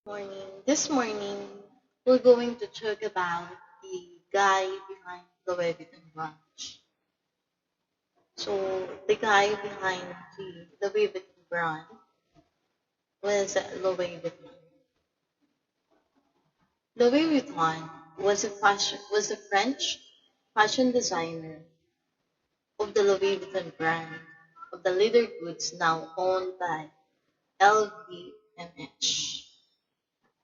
Morning. This morning, we're going to talk about the guy behind the Louis Vuitton branch. So, the guy behind the Louis Vuitton brand was Louis Vuitton. Louis Vuitton was a French fashion designer of the Louis Vuitton brand of the leather goods now owned by LVMH.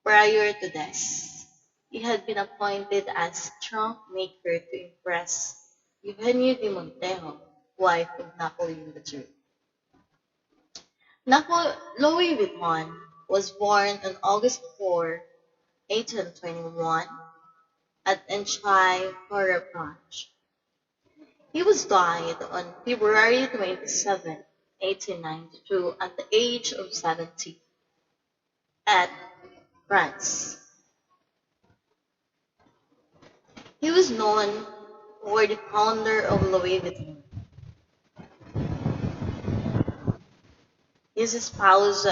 Prior to this, he had been appointed as trunk maker to impress Eugenio de Montejo, wife of Napoleon III. Louis Vuitton was born on August 4, 1821, at Enchai, Correpage. He was died on February 27, 1892, at the age of 70 at France. He was known for the founder of Louis Vuitton. His spouse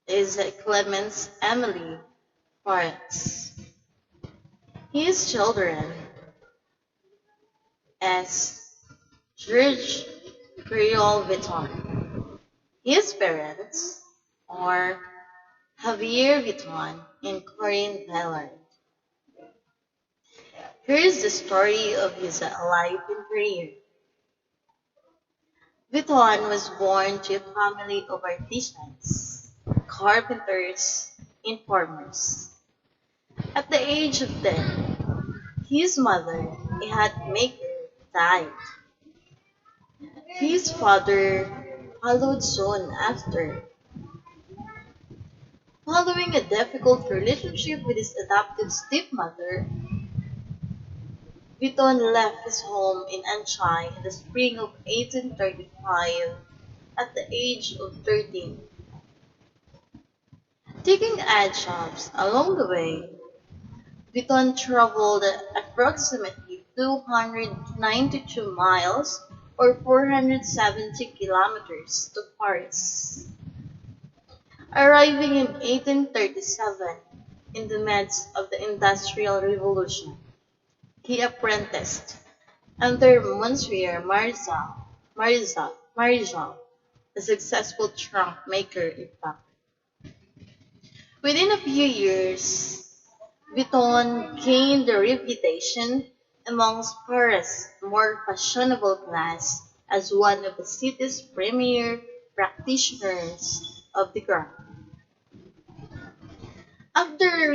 is Clemence Emily Forrest. His children is George Creole Vuitton. His parents are Javier Vuitton and Corinne Villard. Here is the story of his life and career. Vuitton was born to a family of artisans, carpenters, and farmers. At the age of 10, his mother, a hat maker, died. His father followed soon after. Following a difficult relationship with his adoptive stepmother, Vuitton left his home in Anchai in the spring of 1835 at the age of 13. Taking odd jobs along the way, Vuitton traveled approximately 292 miles or 470 kilometers to Paris. Arriving in 1837 in the midst of the Industrial Revolution, he apprenticed under Monsieur Marizal, a successful trunk maker in fact. Within a few years, Vuitton gained a reputation amongst Paris' more fashionable class as one of the city's premier practitioners of the craft. After the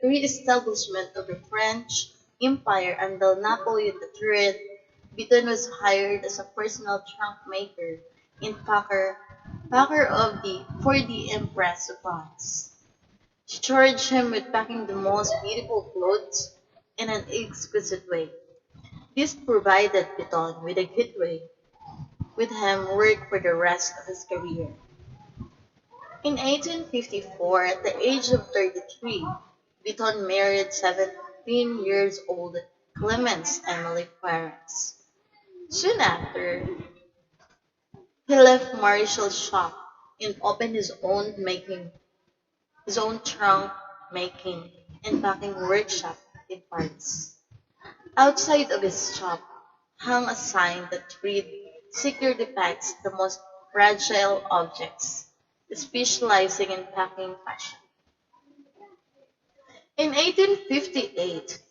re-establishment of the French Empire under Napoleon III, Vuitton was hired as a personal trunk maker and packer for the Empress of France. She charged him with packing the most beautiful clothes in an exquisite way. This provided Vuitton with a good way with him work for the rest of his career. In 1854, at the age of 33, Vuitton married 17 years old Clemence Emily Ferrets. Soon after, he left Marshall's shop and opened his own trunk making and packing workshop in Paris. Outside of his shop hung a sign that read, "Secure depicts the most fragile objects," specializing in packing fashion. In 1858,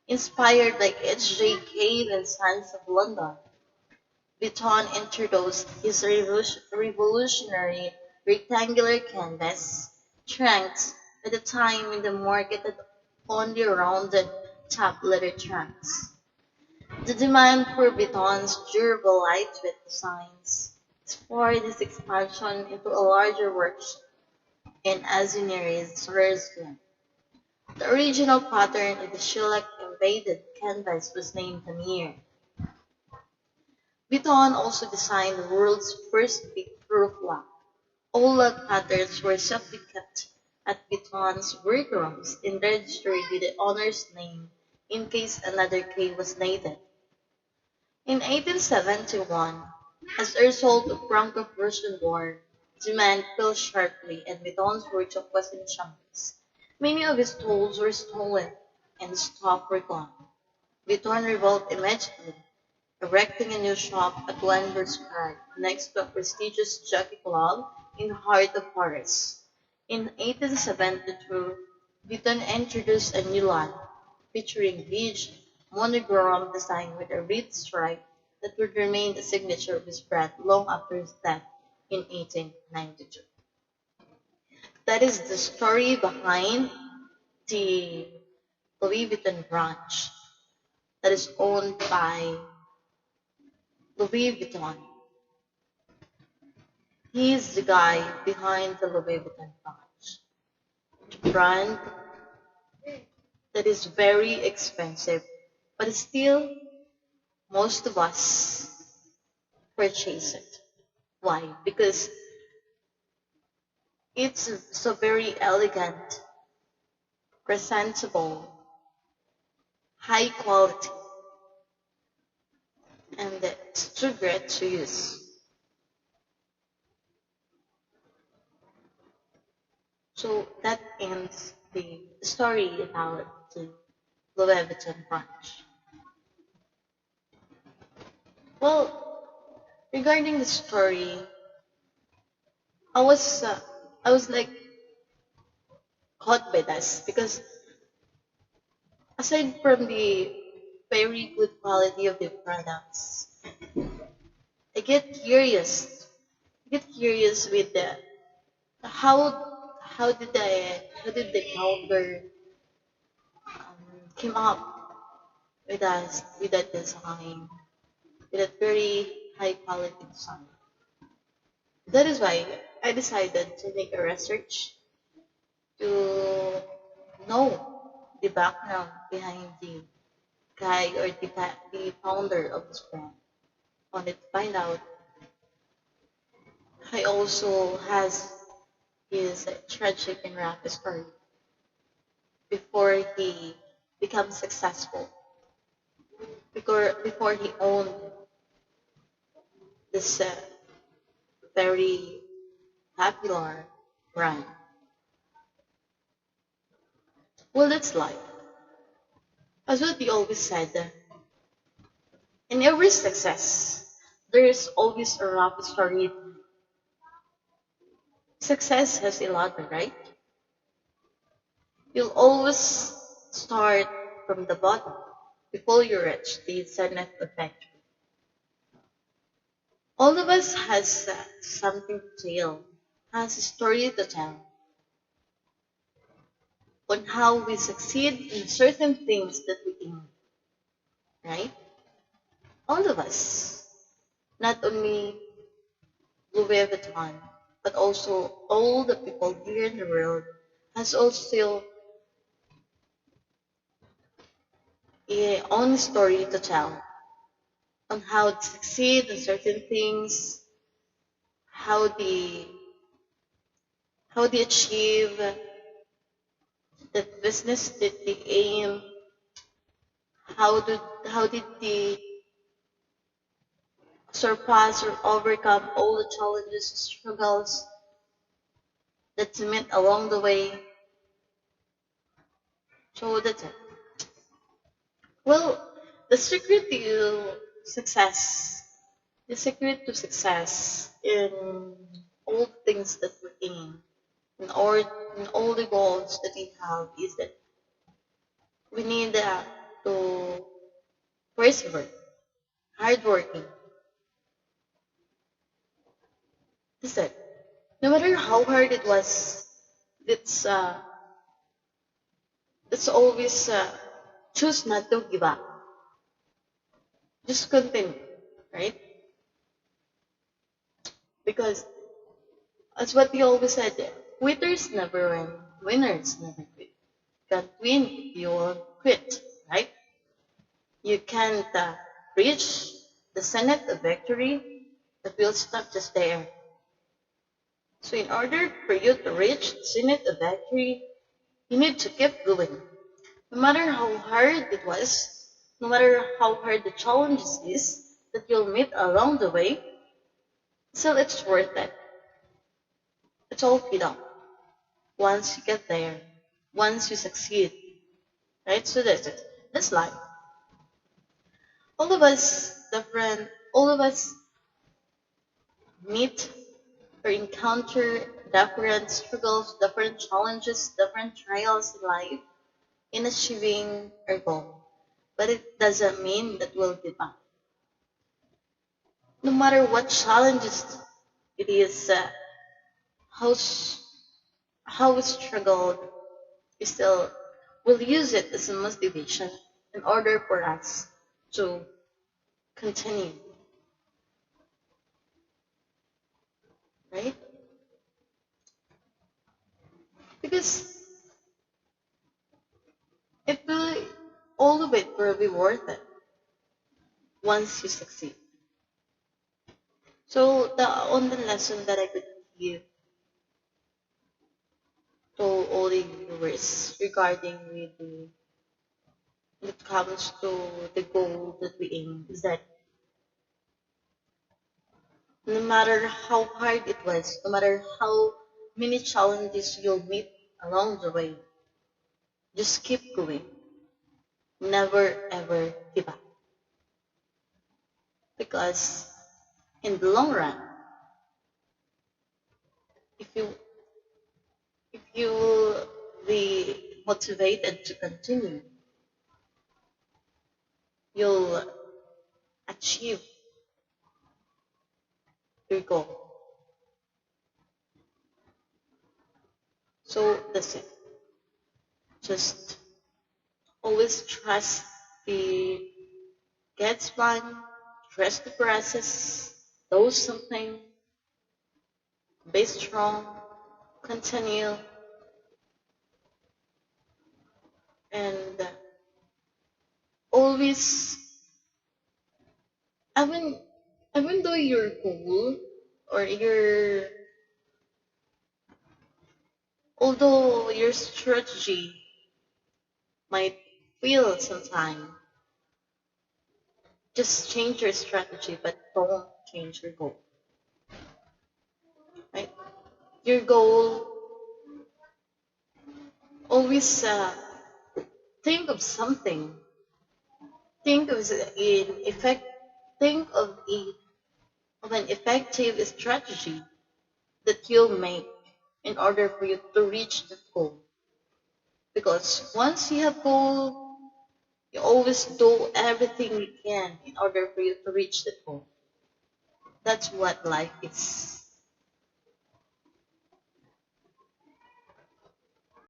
inspired by H.J. Cave and Sons of London, Vuitton introduced his revolutionary rectangular canvas trunks at a time when the market had only rounded top leather trunks. The demand for Vuitton's durable, lightweight designs spurred his expansion into a larger workshop in Azuñez-Suresnes. The original pattern of the shellac-embedded canvas was named Tamir. Vuitton also designed the world's first big-proof lock. All lock patterns were safely kept at Vuitton's workrooms and registered with the owner's name in case another key was needed. In 1871, as a result of Franco-Prussian War, Demand fell sharply, and Vuitton's workshop was in shambles. Many of his tools were stolen, and stock were gone. Vuitton revolted immediately, erecting a new shop at Wander's Crag, next to a prestigious jockey club in the heart of Paris. In 1872, Vuitton introduced a new line, featuring beige monogram design with a red stripe that would remain a signature of his brand long after his death in 1892. That is the story behind the Louis Vuitton branch that is owned by Louis Vuitton. He is the guy behind the Louis Vuitton branch, the brand that is very expensive, but still most of us purchase it. Why? Because it's so very elegant, presentable, high quality, and it's too great to use. So that ends the story about the Louis Vuitton branch. Well, regarding the story, I was uh, I was like caught by this because aside from the very good quality of the products, I get curious. I get curious with the how did the founder came up with that design, with that very high quality design. That is why I decided to make a research to know the background behind the guy or the founder of this brand. Wanted to find out he also has his tragic and rapid story before he becomes successful, before he owned this very popular brand. Well, that's life. As what we always said, in every success, there is always a rapid story. Success has a ladder, right? You'll always start from the bottom before you reach the zenith of victory. All of us has something to tell, has a story to tell on how we succeed in certain things that we aim, right? All of us, not only Louis Vuitton, but also all the people here in the world has also a own story to tell on how to succeed in certain things, how they how they achieve the business that they aim, how did they surpass or overcome all the challenges, struggles that they met along the way. So that's it. Well, the secret to success, the secret to success in all things that we aim, in all the goals that we have is that we need to persevere, hardworking. That's it. No matter how hard it was, it's it's always choose not to give up. Just continue, right? Because as what we always said, quitters never win, winners never quit. You can't win if you won't quit, right? You can't reach the zenith of victory that will stop just there. So in order for you to reach the zenith of victory, you need to keep going. No matter how hard it was, no matter how hard the challenges is that you'll meet along the way, still it's worth it. It's all paid up once you get there, once you succeed, right? So that's it. That's life. All of us, all of us meet or encounter different struggles, different challenges, different trials in life in achieving our goal. But it doesn't mean that we'll give up. No matter what challenges it is, how how we struggled, we still will use it as a motivation in order for us to continue, right? Because it will, all of it will be worth it once you succeed. So the only lesson that I could give to all the viewers regarding with the when it comes to the goal that we aim is that no matter how hard it was, no matter how many challenges you'll meet along the way, just keep going. Never ever give up. Because in the long run, if you if you be motivated to continue, you'll achieve your goal. So that's it. Just always trust the God's plan, trust the process, do something, be strong, continue, and always, even, even though your goal or although your strategy might fail sometime, just change your strategy, but don't change your goal, right? Your goal, always think of something. Think of an effect. Think of an effective strategy that you'll make in order for you to reach the goal. Because once you have goal, you always do everything you can in order for you to reach the goal. That's what life is.